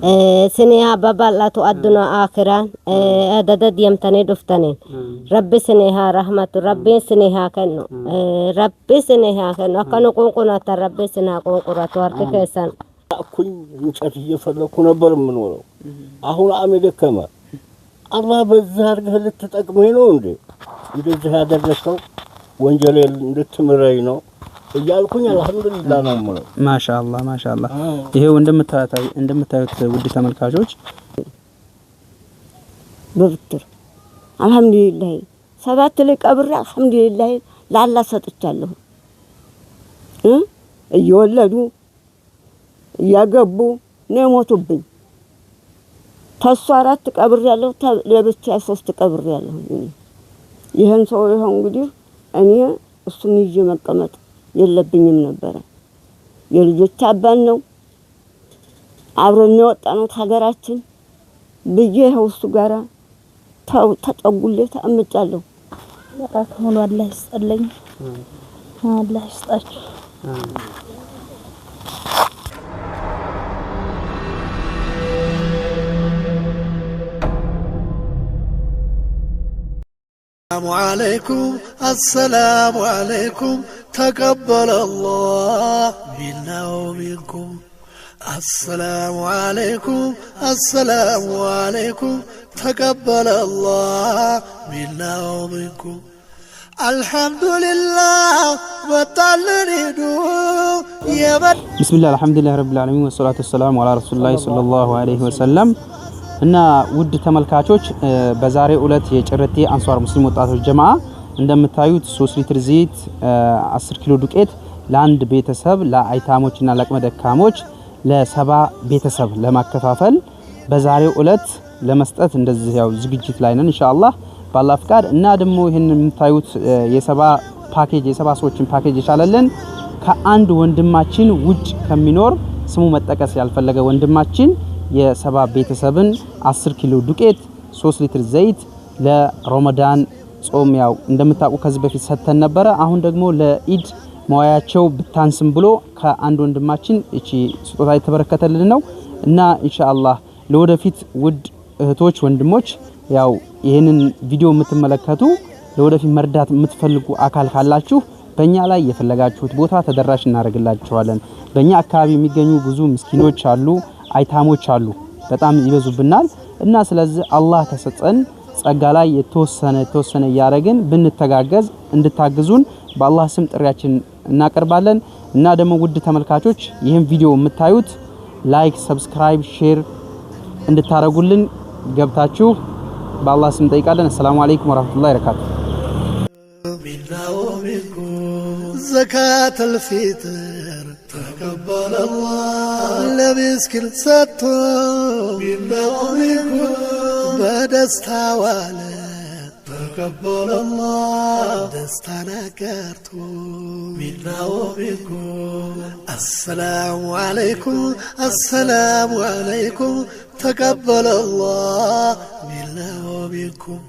سنها بابا تؤدنا آخرا أدد يمتني دفتنين ربي سنها رحمة ربي سنها كنو ربي سنها كنو كانوا قنقنا ربي سنها قنقرة توارك كيسان كل نشأتي يفرقون برمنورو أهون عمل كما الله بالزهر قال تتقمينون دي إذا هذا الرسول وانجليل نتمرينو يالكون الحمد لله نعمل ما شاء الله ما شاء الله ይሄው እንደምታዩት ውድ ተመልካቾች በብትር አልহামዱሊላህ ሰባት ላይ ቀብሬ አልহামዱሊላህ ለአላህ ሰጥቻለሁ እየወለዱ ያገቡ ነው ሞቱብኝ ተሷ አራት ቀብሬ ያለው ለብቻ ሶስት ቀብሬ ያለው ይሄን ሰው ይሄን እንግዲህ እኔ እሱን ይዤ መቀመጥ የለብኝም ነበር የልጆች አባን ነው አብረን የወጣነው ሀገራችን ብዬ ሆስቱ ጋራ ተጠጉሌ ተአምጫለሁ በቃ ሆኖ አላህ ይስጠልኝ አላህ ይስጣችሁ السلام عليكم تقبل الله منا ومنكم السلام عليكم تقبل الله منا ومنكم الحمد لله وتعالى بسم الله الحمد لله رب العالمين والصلاة والسلام على رسول الله صلى الله عليه وسلم እና ውድ ተመልካቾች በዛሬው ዕለት የጭረቴ አንሷር ሙስሊም ወጣቶች ጀማዓ እንደምታዩት 3 ሊትር ዘይት 10 ኪሎ ዱቄት ለአንድ ቤተሰብ ለአይታሞችና ለአቅመ ደካሞች ለ70 ቤተሰብ ለማከፋፈል በዛሬው ዕለት ለመስጠት እንደዚህ ያው ዝግጅት ላይ ነን ኢንሻአላህ ባላህ ፍቃድ እና ደግሞ ይሄን የምታዩት የ70 ፓኬጅ የ70 ሰዎችን ፓኬጅ ይሻላልን ከአንድ ወንድማችን ውጭ ከሚኖር ስሙ መጠቀስ ያልፈለገ ወንድማችን የ70 ቤተሰብን 10 ኪሎ ዱቄት 3 ሊትር ዘይት ለረመዳን ጾም ያው እንደምታውቁ ከዚህ በፊት ሰተን ነበር አሁን ደግሞ ለኢድ መዋያቸው ብታንስም ብሎ ከአንድ ወንድማችን እቺ ስጦታ የተበረከተልን ነው እና ኢንሻአላህ ለወደፊት ውድ እህቶች ወንድሞች ያው ይሄንን ቪዲዮ የምትመለከቱ ለወደፊት መርዳት የምትፈልጉ አካል ካላችሁ በእኛ ላይ የፈለጋችሁት ቦታ ተደራሽ እናደርግላችኋለን በእኛ አካባቢ የሚገኙ ብዙ ምስኪኖች አሉ አይታሞች አሉ በጣም ይበዙብናል እና ስለዚህ አላህ ከሰጠን ጸጋ ላይ የተወሰነ ያረግን ብንተጋገዝ እንድታግዙን በአላህ ስም ጥሪያችን እናቀርባለን እና ደግሞ ውድ ተመልካቾች ይሄን ቪዲዮ የምታዩት ላይክ ሰብስክራይብ ሼር እንድታረጉልን ገብታችሁ በአላህ ስም ጠይቃለን السلام عليكم ورحمه الله وبركاته زكاة الفطر تقبل الله لمسكن ستو منا ومنكم بدستا والا تقبل الله دستانا كارتو منا ومنكم السلام عليكم تقبل الله منا ومنكم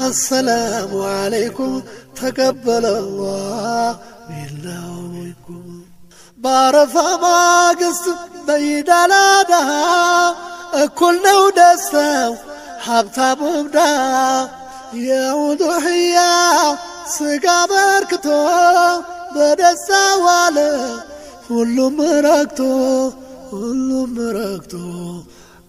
السلام عليكم تقبل الله منا ومنكم بعرفة ما قصد بيدانا دها كلنا ودستا حبتا مبدا يا وضحية سقا بركتو بدستا والا كلهم مرقتو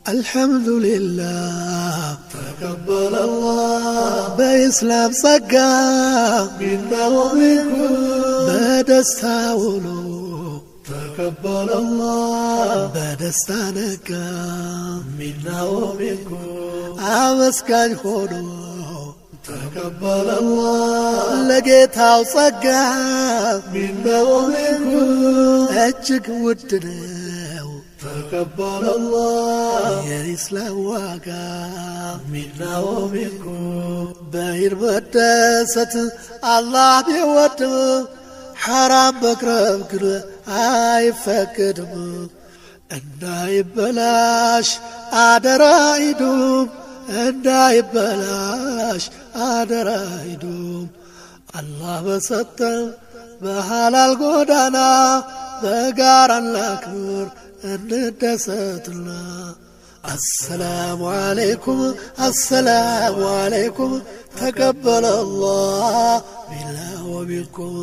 الحمد لله تقبل الله بإسلام صقا منا ومنكم بدستاولو تقبل الله بدستانكا منا ومنكم أمسكن خونو تقبل الله لقيتها وصقا منا ومنكم أجك ودنا تقبل الله يا إسلام واقع منا ومنكم باير بدست الله بيودم حرام بكرم كره أي فكدم እንዳይ በላሽ አደራይዱም እንዳይ በላሽ አደራይዱም አላህ በሰጠን በሐላል ጎዳና በጋራ እናክብር እንደሰትና السلام عليكم تقبل الله منا ومنكم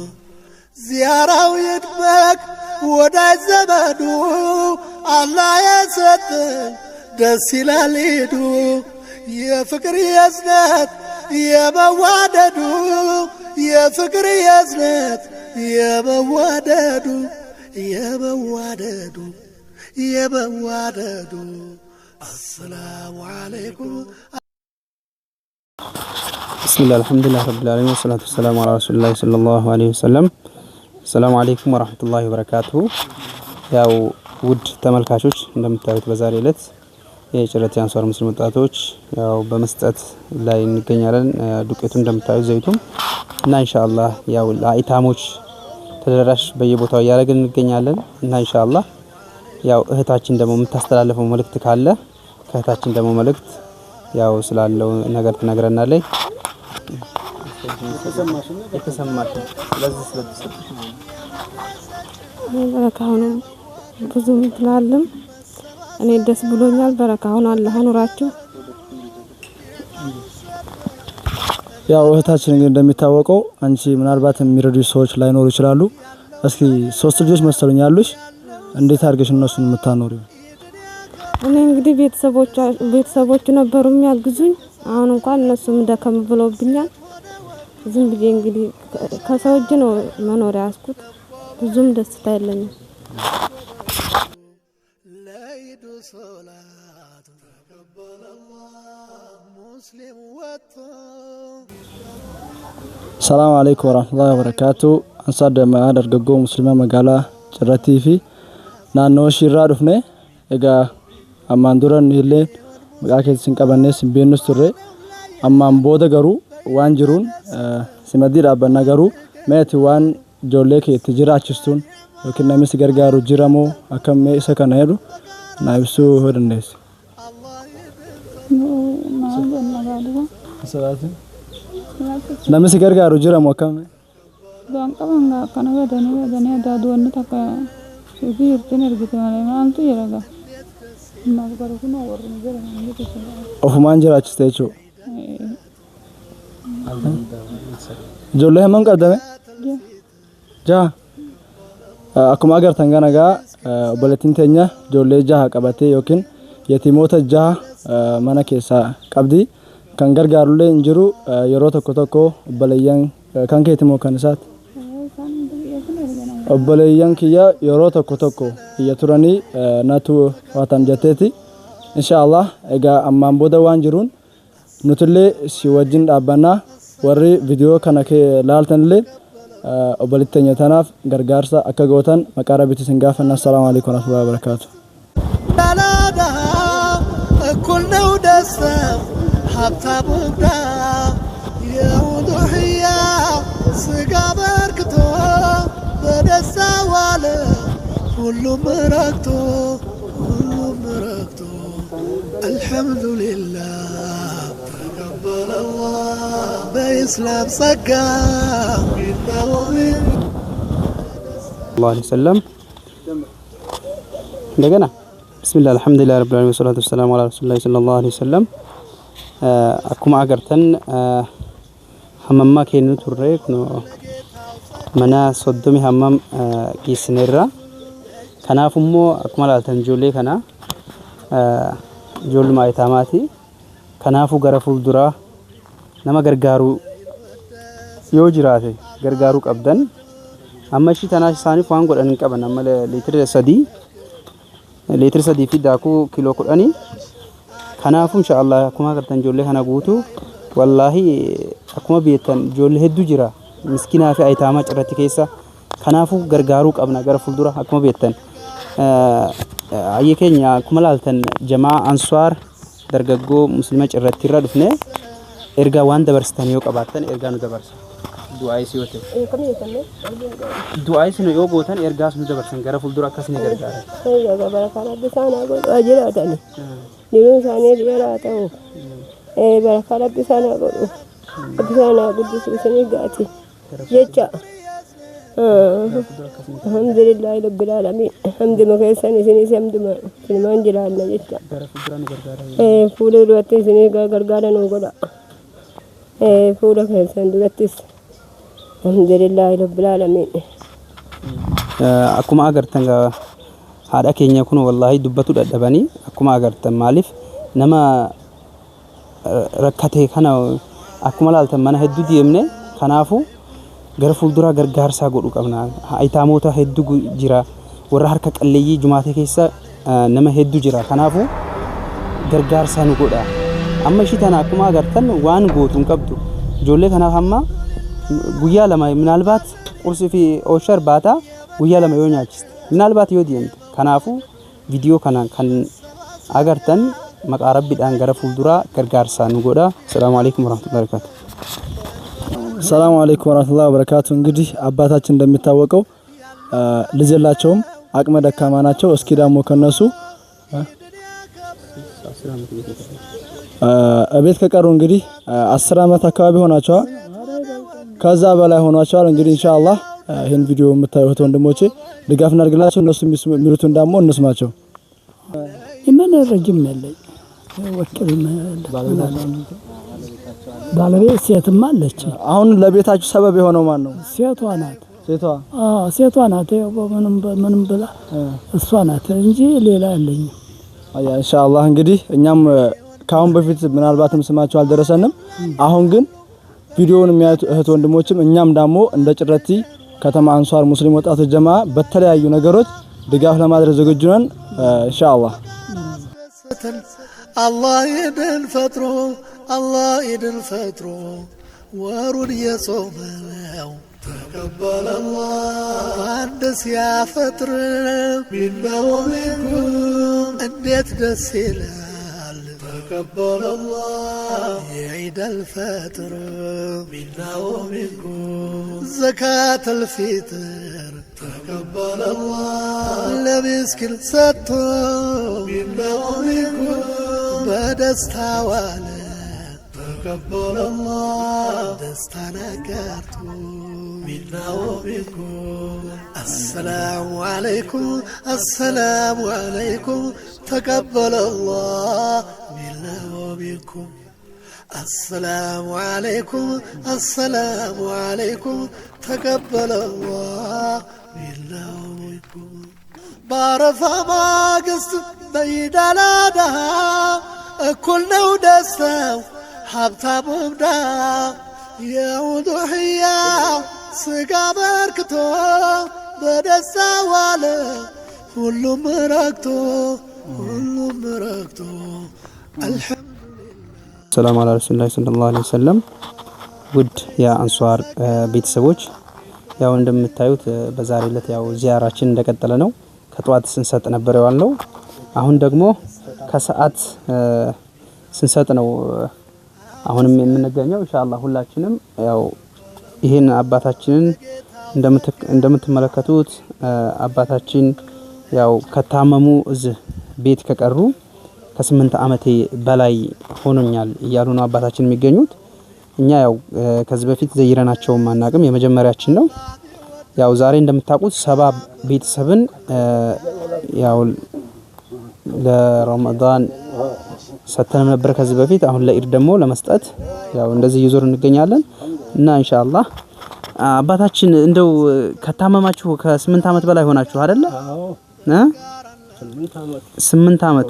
زيارة ويدمك وداع زمانه الله يسدد دسيل اليدو يا فكر يزنت يا مواددو يا فكر يزنت يا مواددو السلام عليكم. بسم الله الحمد لله رب العالمين والصلاة والسلام على رسول الله صلى الله عليه وسلم. السلام عليكم ورحمة الله وبركاته. ያው ውድ ተመልካቾች እንደምታዩት በዛሬ ዕለት የጭረቲ አንሷር ሙስሊም ወጣቶች ያው በመስጠት ላይ እንገኛለን። ዱቄቱ እንደምታዩት ዘይቱም እና ኢንሻአላህ ያው ለአይታሞች ተደራሽ በየቦታው ያደረግን እንገኛለን እና ኢንሻአላህ ያው እህታችን ደግሞ የምታስተላልፈው መልእክት ካለ ከእህታችን ደግሞ መልእክት ያው ስላለው ነገር ትነግረናለች። የተሰማሽ ለዚህ ስለተሰጠሽ በረካውን ብዙ ምትላለም እኔ ደስ ብሎኛል። በረካውን አላህ ኑራችሁ። ያው እህታችን እንግዲህ እንደሚታወቀው አንቺ ምናልባት የሚረዱ ሰዎች ላይኖሩ ይችላሉ። እስኪ 3 ልጆች መሰሉኝ ያሉሽ እንዴት አድርገሽ እነሱን የምታኖሪው? እኔ እንግዲህ ቤተሰቦቹ ነበሩ የሚያግዙኝ። አሁን እንኳን እነሱም ደከም ብለውብኛል። ዝም ብዬ እንግዲህ ከሰው እጅ ነው መኖሪያ ያስኩት። ብዙም ደስታ የለኝም። ለይዱ ሶላት ተቀበለ አላህ ሙስሊም ወጥቶ ሰላም አለይኩም ወራህመቱላሂ ወበረካቱ። አንሳር ደማ ደርገጎ ሙስሊማ መጋላ ጭረቲ ፊ ናኖ ሽራ ዱፍኔ ኤጋ አማን ዱረን ይሌ መቃከት ሲንቀበኔ ሲንቤኑስ ቱሬ አማን ቦደ ገሩ ዋን ጅሩን ሲመዲ ዳበና ገሩ ሜት ዋን ጆሌ ከት ጅራችስቱን ወኪን ነምስ ገርጋሩ ጅራሞ አከም ኢሰ ከነሄዱ ናይብሱ ሆድነስ ነምስ ገርጋሩ ጅራሞ አከም ዶንቀመንጋ ከነገ ደኔ ዳዱወን ተካ ሱቢር ተነርግተ ማለት ማንቱ ይረጋ ማብቀሩ ነው ወርን ዘረ ማለት ነው ኦፍማን ጅራችስቴቾ ጆሌ ህመን ቀደመ ጃ akkuma agartan ganaga obboleettiin teenya ijoollee 6 qabatee yookiin yetiimoota 6 mana keessa qabdi. Kan gargaarullee hin jiru yeroo tokko obboleeyyan kan keetimoo kan isaati obboleeyyan kiyya yeroo tokko iyya turanii natu waatan jetteeti. Inshallah egaa ammaan booda waan jiruun nutillee si wajjin dhaabbannaa warri viidiyoo kana laaltanillee obboleettenya tanaaf gargaarsa akka gootan maqaa rabbiitti sin gaafanna. Assalaamu alaykum warahmatullahi wabarakatuh. ዳላዳ እኩል ነው ደስታው ሀብታሙ ዳ የውዱሕያ ስጋ በርክቶ በደስታ ዋለ ሁሉም ረክቶ አልሐምዱሊላህ ተቀበለ አላህ በኢስላም ጸጋ الله عليه وسلم. እንደገና ቢስሚላህ አልሐምዱሊላህ ረብል ዓለሚን ወሰላቱ ወሰላሙ ዐላ ረሱሊላህ ሰለላሁ ዐለይሂ ወሰለም akkuma agartan hammammaa kennu turre kuno mana 30 hammam geessineerra. Kanaaf immoo akkuma laaltan ijoollee kana ijoolluma ayitaamaati. Kanaafuu gara fuulduraa nama gargaaru yoo jiraate gargaaruu qabdan. Amma ishii tanaas isaaniif waan godhan hin qaban. Amma liitira 3 fi daakuu kiiloo 10. Kanaafuu inshaallah akkuma agartan ijoollee kana guutuu wallaahi akkuma beektan ijoollee hedduu jira miskiinaa fi ayitaamaa cirratti keessa. Kanaafuu gargaaruu qabna gara fuuldura akkuma beektan. Ayyi keenya akkuma laaltan jamaa ansaar dargaggoo muslima cirratti irra dhufne ergaa waan dabarsitan yoo qabaattan ergaa nu dabarsa. Du'aa isii yoo ta'e du'aa isii yoo gootan ergaas nu dabarsan gara fuuldura akkasii gargaara. Barakaan abbisaanaa godhu jiraatani niruun isaanii dheeraa ta'u barakaan abbisaanaa godhu abbisaanaa guddisuu isinii gaati jecha alhamdulillah rabbil alamin hamdi makaisan isini hamdi ma filman jiralla jetta fuula duratti isini gargaara nu godha fuula keessan durattis alhamdulillah rabbil alamin akkuma agartan haadha keenya kun wallahi dubbatu dadhabanii akkuma agartan maaliif nama rakkate kana akkuma laaltan mana hedduu deemne kanaafu gara fuuldura gargaarsaa godhu qabna aytaamoota hedduu jira warra harka qalleeyyii jumaatee keessa nama hedduu jira kanaafu gargaarsaa nu godha amma ishii tana akkuma agartan waan gootuun qabdu ijoollee kanaaf amma guyyaa lama minaalbaat qursii fi ooshar baata guyyaa lama yoo nyaachiste minaalbaat yoo deemte kanaafu viidiyoo kana kan agartan maqaa rabbiidhaan gara fuuldura gargaarsaa nu godha ሰላም አለይኩም ወራህመቱላሂ ወበረካቱ ሰላም አለይኩም ወራህመቱላሂ ወበረካቱ እንግዲህ አባታችን እንደሚታወቀው ልጅ የላቸውም አቅመ ደካማ ናቸው እስኪ ደግሞ ከነሱ እቤት ከቀሩ እንግዲህ 10 አመት አካባቢ ሆናቸዋል ከዛ በላይ ሆኗቸዋል እንግዲህ ኢንሻአላህ ይሄን ቪዲዮ የምታዩት ወንድሞቼ ድጋፍ እናድርግላቸው እነሱ የሚሉትን ደግሞ እንስማቸው የምን ረጅም ያለኝ ወክል ባለቤት ሴትም አለች አሁን ለቤታችሁ ሰበብ የሆነው ማን ነው ሴቷ ናት ሴቷ ናት ምንም ብላ እሷ ናት እንጂ ሌላ የለኝ አያ ኢንሻአላህ እንግዲህ እኛም ካሁን በፊት ምናልባትም ስማቸው አልደረሰንም አሁን ግን ቪዲዮውን የሚያዩት እህት ወንድሞችም እኛም ደግሞ እንደ ጭረቲ ከተማ አንሷር ሙስሊም ወጣቶች ጀማ በተለያዩ ነገሮች ድጋፍ ለማድረግ ዝግጁ ነን ኢንሻአላህ الله يدن فترو ورود يصومه تقبل الله عندس يا فتر منا ومنكم انديت دسيلال تقبل الله يعيد الفطر منا ومنكم زكاة الفطر تقبل الله لمسكن ستو منا ومنكم بدستا والا تقبل الله دستنا كارتو منا ومنكم السلام عليكم تقبل الله منا ومنكم السلام عليكم تقبل الله منا ومنكم بعرفها ما قصد بيدانا دها كلنا ودستا حبتا بمدا يا وضحيا سقا بركتو بدستا والا كلهم مرقتو الحمد ሰላም አለ ረሱላህ ሰለላሁ ዐለይሂ ወሰለም ውድ የአንሷር ቤተሰቦች ያው እንደምታዩት በዛሬው ዕለት ያው ዚያራችን እንደቀጠለ ነው ከጧት ስንሰጥ ነበር ያለው አሁን ደግሞ ከሰዓት ስንሰጥ ነው አሁንም የምንገኘው ኢንሻአላህ ሁላችንም ያው ይሄን አባታችንን እንደምትመለከቱት አባታችን ያው ከታመሙ እዚህ ቤት ከቀሩ ከ8 አመት በላይ ሆኖኛል እያሉ ነው አባታችን የሚገኙት እኛ ያው ከዚህ በፊት ዘይረናቸው ማናቀም የመጀመሪያችን ነው ያው ዛሬ እንደምታውቁት 7 ቤተሰብን ያው ለረመዳን ሰተን ነበር ከዚህ በፊት አሁን ለኢድ ደግሞ ለመስጠት ያው እንደዚህ ይዞር እንገኛለን እና ኢንሻአላህ አባታችን እንደው ከታመማችሁ ከ8 አመት በላይ ሆናችሁ አይደለ? አዎ 8 አመት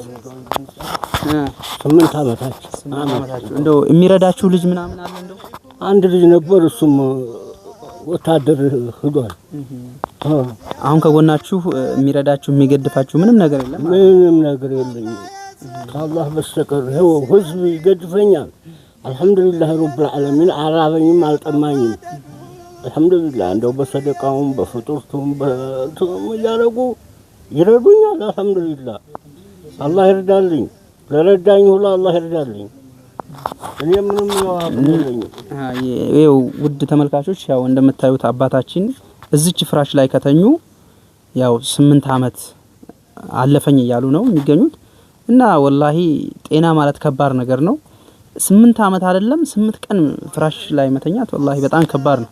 እንደው የሚረዳችሁ ልጅ ምናምን አለ እንደው አንድ ልጅ ነበር እሱም ወታደር ሄዷል አሁን ከጎናችሁ የሚረዳችሁ የሚገድፋችሁ ምንም ነገር የለም ምንም ነገር የለም ከአላህ በስተቀር ነው ህዝብ ይገድፈኛል አልহামዱሊላህ ረብል ዓለሚን አራበኝም አልጠማኝም አልহামዱሊላህ እንደው በሰደቃውም በፍጡርቱም ያረጉ ይረዱኛል አልহামዱሊላህ አላህ ይርዳልኝ ለረዳኝ ሁሉ አላህ ይርዳልኝ እኔ ምንም ነው ውድ ተመልካቾች ያው እንደምታዩት አባታችን እዚች ፍራሽ ላይ ከተኙ ያው 8 አመት አለፈኝ እያሉ ነው የሚገኙት እና ወላሂ ጤና ማለት ከባድ ነገር ነው 8 አመት አይደለም 8 ቀን ፍራሽ ላይ መተኛት ወላሂ በጣም ከባድ ነው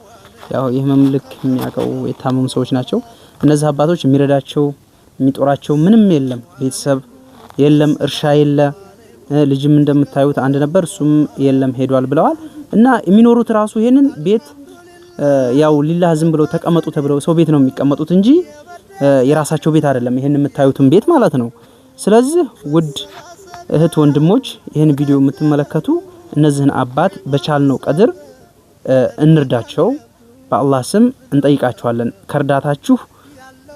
ያው የህመም ልክ የሚያውቀው የታመሙ ሰዎች ናቸው። እነዚህ አባቶች የሚረዳቸው የሚጦራቸው ምንም የለም፣ ቤተሰብ የለም፣ እርሻ የለ፣ ልጅም እንደምታዩት አንድ ነበር እሱም የለም ሄዷል ብለዋል። እና የሚኖሩት ራሱ ይሄንን ቤት ያው ሊላህ ዝም ብለው ተቀመጡ ተብለው ሰው ቤት ነው የሚቀመጡት እንጂ የራሳቸው ቤት አይደለም፣ ይሄን የምታዩትን ቤት ማለት ነው። ስለዚህ ውድ እህት ወንድሞች ይሄን ቪዲዮ የምትመለከቱ እነዚህን አባት በቻልነው ቀድር እንርዳቸው፣ በአላህ ስም እንጠይቃቸዋለን። ከርዳታችሁ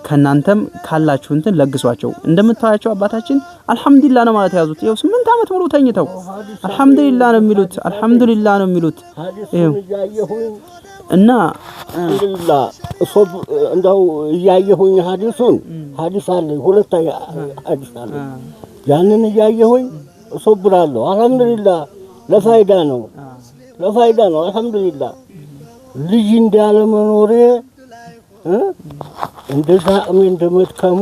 ከናንተም ካላችሁ እንትን ለግሷቸው። እንደምታያቸው አባታችን አልহামዱሊላህ ነው ማለት ያዙት። ይኸው 8 አመት ሙሉ ተኝተው አልহামዱሊላህ ነው የሚሉት፣ አልহামዱሊላህ ነው የሚሉት። እና አልহামዱሊላህ ሶብ እንደው እያየሁኝ ሐዲስ አለ፣ ሁለት ሐዲስ አለ። ያንን እያየሁኝ ሶብራለሁ። አልহামዱሊላህ ለፋይዳ ነው አልহামዱሊላህ። ልጅ እንዳለ መኖሬ እንደዛ እንደመድከሙ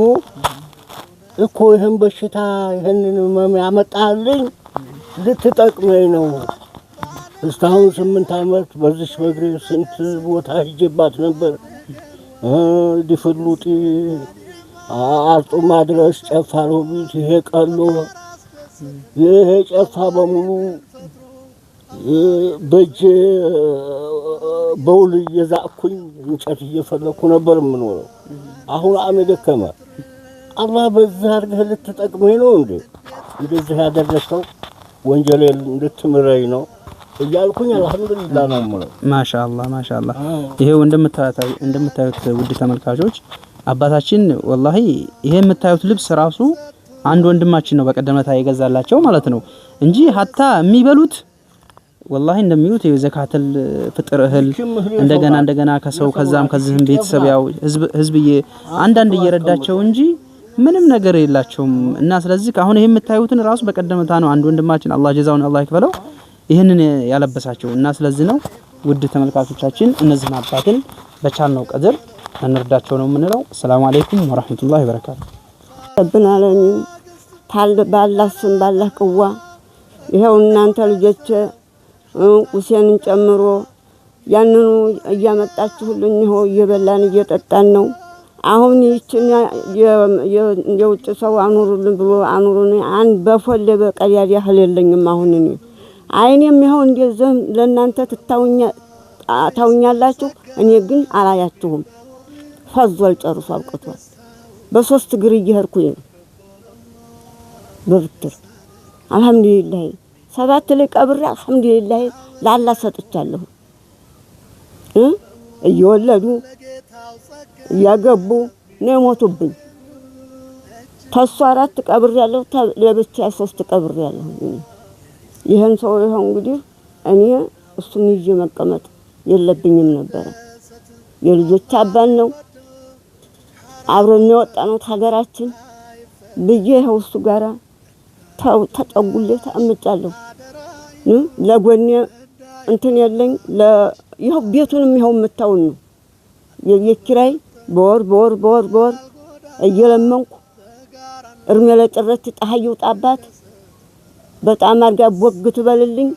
እኮ ይሄን በሽታ ይሄንን ያመጣልኝ ልትጠቅመኝ ነው። እስካሁን 8 አመት በዚህ በግሬ ስንት ቦታ ሄጄባት ነበር። ዲፍሉጢ አርጡማ ድረስ ጨፋ ነው ቢት ይሄ ቀሎ ይሄ ጨፋ በሙሉ በእጄ በውል እየዛቅኩኝ እንጨት እየፈለኩ ነበር የምኖረው። አሁን አሜ ደከመ። አላህ በዛ አድርገህ ልትጠቅመኝ ነው እንዴ እንደዚህ ያደረከው? ወንጀሌን እንድትምረኝ ነው እያልኩኝ አልহামዱሊላህ ነው የምለው። ማሻአላህ ይሄው እንደምታዩት ውድ ተመልካቾች አባታችን ወላሂ ይሄ የምታዩት ልብስ ራሱ አንድ ወንድማችን ነው በቀደመታ የገዛላቸው ማለት ነው እንጂ ሀታ የሚበሉት ወላሂ እንደሚሉት የዘካተል ፍጥር እህል እንደገና ከሰው ከዛም ከዚህም ቤተሰብ ያው ህዝብዬ አንዳንድ እየረዳቸው እንጂ ምንም ነገር የላቸውም። እና ስለዚህ አሁን ይሄ የምታዩትን ራሱ በቀደመታ ነው አንድ ወንድማችን አላህ ጀዛውን አላህ ይክፈለው ይሄንን ያለበሳቸው። እና ስለዚህ ነው ውድ ተመልካቾቻችን እነዚህን አባትን በቻልነው ቀድር እንርዳቸው ነው የምንለው። ሰላም አለይኩም ወራህመቱላሂ ወበረካቱ። ረብና አለሚን ታል ባላህ ስም ባላህ ቅዋ ይሄው እናንተ ልጆች ሁሴንን ጨምሮ ያንኑ እያመጣችሁልኝ ነው እየበላን እየጠጣን ነው። አሁን ይችን የውጭ ሰው አኑሩልን ብሎ አኑሩን አንድ በፎለ በቀያድ ያህል የለኝም። አሁን እኔ አይኔም ይሄው እንደዚህ ለእናንተ ታውኛላችሁ፣ እኔ ግን አላያችሁም። ፈዟል፣ ጨርሶ አብቅቷል። በሶስት እግር እየሄድኩኝ በብትር አልহামዱሊላህ 7 ላይ ቀብሬ አልহামዱሊላህ ላላ ሰጥቻለሁ። እየወለዱ እያገቡ ነው የሞቱብኝ። ተሷ 4 ቀብሬያለሁ፣ ለብቻ 3 ቀብሬያለሁ። ይሄን ሰው ይሄው እንግዲህ እኔ እሱን ይዤ መቀመጥ የለብኝም ነበር። የልጆች አባን ነው አብረን የወጣነው ሀገራችን ብዬ ይሄው እሱ ጋራ ተጠጉሌ ተአምጫለሁ። ለጎኔ እንትን ያለኝ ይሄው ቤቱንም ይሄው የምታውን ነው የኪራይ በወር እየለመንኩ እርሜ ለጭረት ፀሐይ ውጣባት በጣም አርጋ ቦግ ትበልልኝ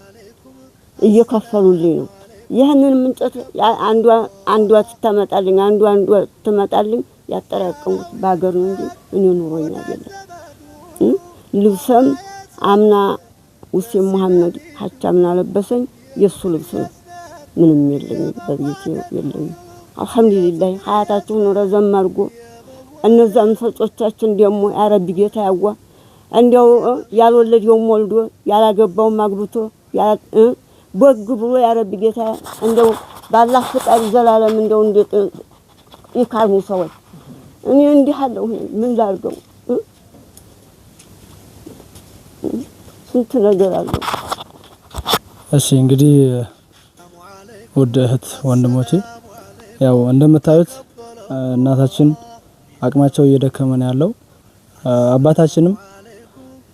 እየከፈሉልኝ ነው። ይሄንን ምንጨት አንዷ ትመጣልኝ አንዷ ትመጣልኝ ያጠራቀሙት ባገር ነው እንጂ እኔ ኑሮኛ አይደለም። ልብስም አምና ሁሴን መሐመድ ሀቻምና ለበሰኝ የሱ ልብስ ነው። ምንም የለኝም በቤቴ የለኝም። አልহামዱሊላህ ሀያታችሁን ረዘም አድርጎ እነዛን ፈጾቻችን ደግሞ ያረብ ጌታ ያዋ እንዲያው ያልወለደውም ወልዶ ያላገባውም አግብቶ በግ ብሎ ያረብ ጌታ እንደው ባላህ ፍቃድ ዘላለም እንደው እንዴት ይካርሙ ሰዎች እኔ እንዲህ አለው ምን ላድርገው? ስንት ነገር አለው። እሺ እንግዲህ ውድ እህት ወንድሞቼ ያው እንደምታዩት እናታችን አቅማቸው እየደከመ ነው ያለው። አባታችንም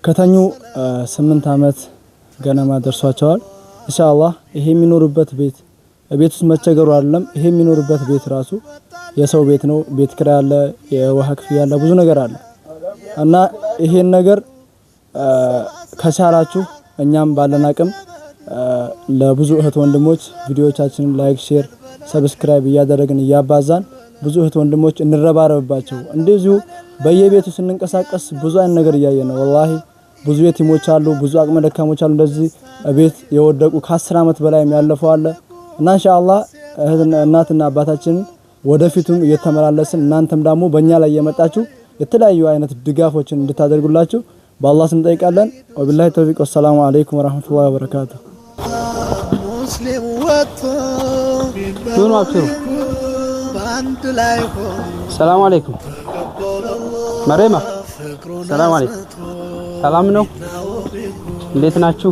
ከተኙ 8 አመት ገነማ ደርሷቸዋል። ኢንሻአላህ ይሄ የሚኖርበት ቤት ውስጥ መቸገሩ አይደለም። ይሄ የሚኖርበት ቤት ራሱ የሰው ቤት ነው። ቤት ኪራይ አለ፣ የውሃ ክፍያ አለ፣ ብዙ ነገር አለ እና ይሄን ነገር ከቻላችሁ እኛም ባለን አቅም ለብዙ እህት ወንድሞች ቪዲዮቻችንን ላይክ ሼር ሰብስክራይብ እያደረግን እያባዛን ብዙ እህት ወንድሞች እንረባረብባቸው። እንደዚሁ በየቤቱ ስንንቀሳቀስ ብዙ አይነት ነገር እያየን ነው። ወላሂ ብዙ የቲሞች አሉ፣ ብዙ አቅመ ደካሞች አሉ፣ እንደዚህ ቤት የወደቁ ከ10 ዓመት በላይም ያለፈው አለ እና ኢንሻአላህ እናትና አባታችን ወደፊቱም እየተመላለስን እናንተም ደግሞ በእኛ ላይ እየመጣችሁ የተለያዩ አይነት ድጋፎችን እንድታደርጉላችሁ በአላህ ስም ጠይቃለን። ወቢላሂ ተውፊቅ ወሰላሙ አለይኩም ወራህመቱላሂ ወበረካቱ። ሙስሊም ወጥቶ ምን አብሽሩ። በአንድ ላይ ሆኖ ሰላም አለይኩም መሬማ። ሰላም አለይኩም። ሰላም ነው። እንዴት ናችሁ?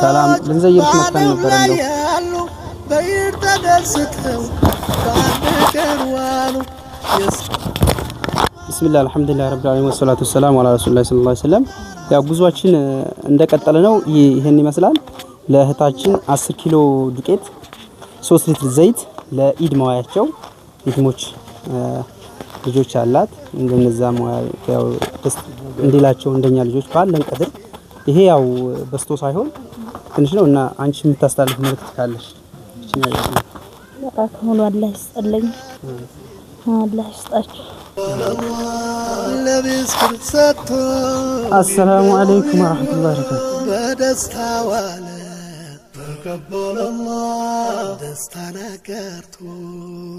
ሰላም ልንዘይርሽ መጣን ነበር እንደው በይር ተደስተው በአንድ ዋሉ ቢስሚላህ አልሐምዱሊላህ ረብል ዓለሚን ወሰላቱ ወሰላሙ ዐላ ረሱሊላህ ሰለላሁ ዐለይሂ ወሰለም። ያው ጉዟችን እንደቀጠለ ነው። ይሄን ይመስላል። ለእህታችን 10 ኪሎ ዱቄት፣ 3 ሊትር ዘይት ለኢድ መዋያቸው የቲሞች ልጆች አላት እንደነዛ ያው ደስ እንዲላቸው እንደኛ ልጆች ባለን ቀድር ይሄ ያው በስቶ ሳይሆን ትንሽ ነው እና አንቺ የምታስተላልፍ መልእክት ካለሽ እቺ ነው በቃ ሁሉ አላህ ይስጥልኝ፣ አላህ ይስጣችሁ። ለብስክር ሰጥቶ አሰላሙ አለይኩም ወራህመቱላሂ ወበረካቱ። በደስታ ዋለ ተቀበለ አላህ ደስታን አጋርቶ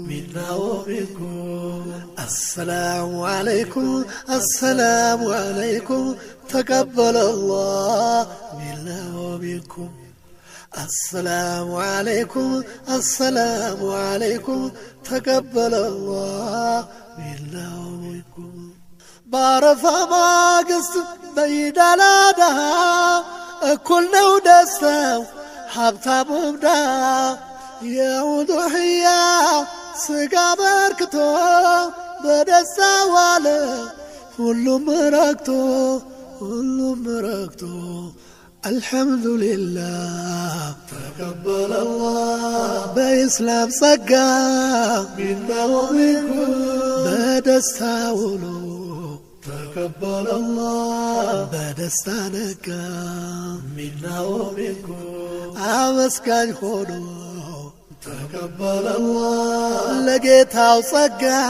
ሚናው ቢኩም አሰላሙ አለይኩም አሰላሙ አለይኩም ተቀበለ አላህ ሚናው ቢኩም السلام عليكم السلام عليكم تقبل الله منا ومنكم بعرفة ما قصد بيدانا دها كلنا ودستا حبتا مبدا يعود حيا سقا بركتو بدستا والا كلهم مركتو الحمد لله تقبل الله بإسلام صقا منا ومنكم بدستاولو تقبل الله بدستانكا منا ومنكم عوسكاج خودو تقبل الله لقيتها صقا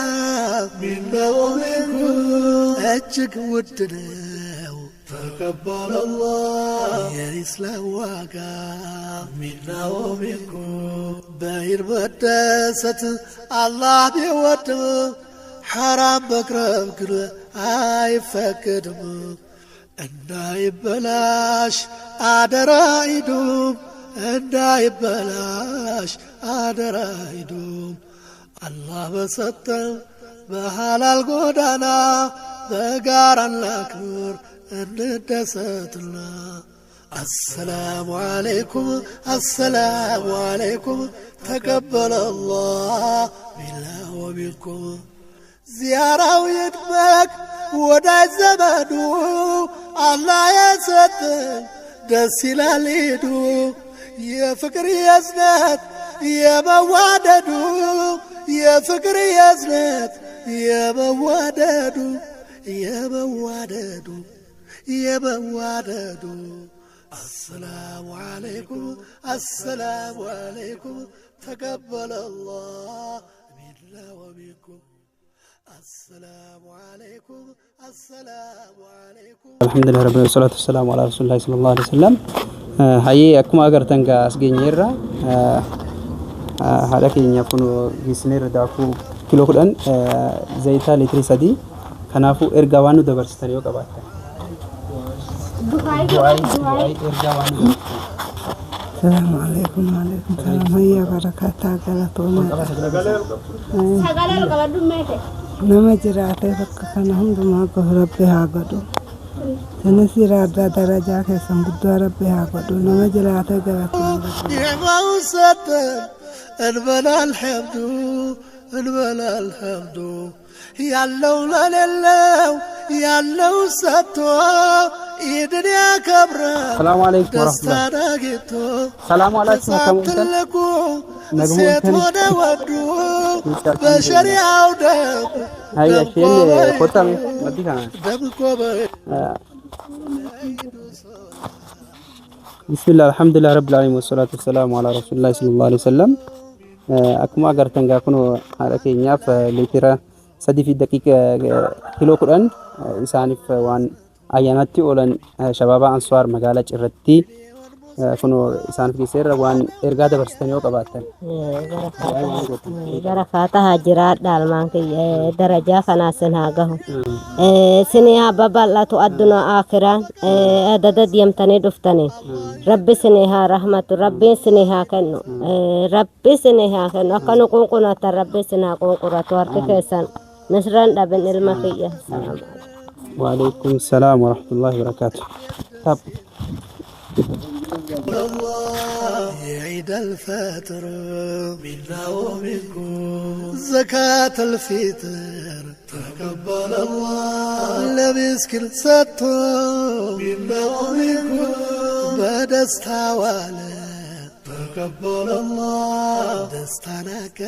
منا ومنكم أجك ودنا تقبل الله يا إسلام واقع منا ومنكم باير بدست الله بيوتم حرام بكرم كره أي فكدم الناي بلاش أدرايدوم الناي بلاش أدرايدوم الله بسطم بحلال قدانا بقارن لكبر እንደሰትላ السلام عليكم السلام عليكم تقبل الله منا ومنكم زيارة يدمك وداع زمانو الله يسطن دس لاليدو يا فكر يزنت يا مواددو يا فكر يزنت يا مواددو يا مواددو يا بواددو السلام عليكم السلام عليكم تقبل الله منا ومنكم السلام عليكم السلام عليكم الحمد لله رب العالمين والصلاة والسلام على رسول الله صلى الله عليه وسلم. هاي أكما أقرتن كأسجنيرة هذا كينيا فنو جسنير داكو كيلو كلن زيتا لتري سدي كنافو إرجعوانو دبرستانيو كبارتا السلام عليكم وعليكم السلام هيا بركاته غلطونا نما جراته فكنا هم دما ربي هاغدو سنسير درجه كسم ربي هاغدو نما جراته غلطونا يا موسى انبلا الحمد انبلا الحمد ያለው ለሌለው ያለው ሰጥቶ ኢድንያ ከብረ ሰላም አለይኩም ወራህመቱላህ ሰላም አለይኩም ከሙንተልኩ ሴት ወደ ወዱ በሸሪዓው ደም አይያሽን ኮታም መዲካና ደምቆበ بسم الله الحمد لله رب العالمين والصلاة والسلام على رسول الله صلى الله عليه وسلم akkuma agartan gaa kun haadha keenyaaf liitira 3 fi daqiiqa kiiloo 10 isaaniif waan ayyaanatti oolan shababa Ansaar magaalaa Cirratti kun isaaniif geesseerra waan ergaa dabarsitan yoo qabaatan gara faataha jiraadha almaan kiyya darajaa kanaasin haa gahu sinii haa babal'atu addunyaa aakiraan adada deemtanii dhuftanii rabbi sinii haa rahmatu rabbiin sinii haa kennu rabbi sinii haa kennu akka nu qunqunatan rabbi sinii haa qunquratu harki keessan misran dhabin ilma kiyya salaam وعليكم السلام ورحمة الله وبركاته طب يا عيد الفطر منا ومنكم زكاة الفطر تقبل الله لمسكن ستو منا ومنكم بدستها تقبل الله دستانك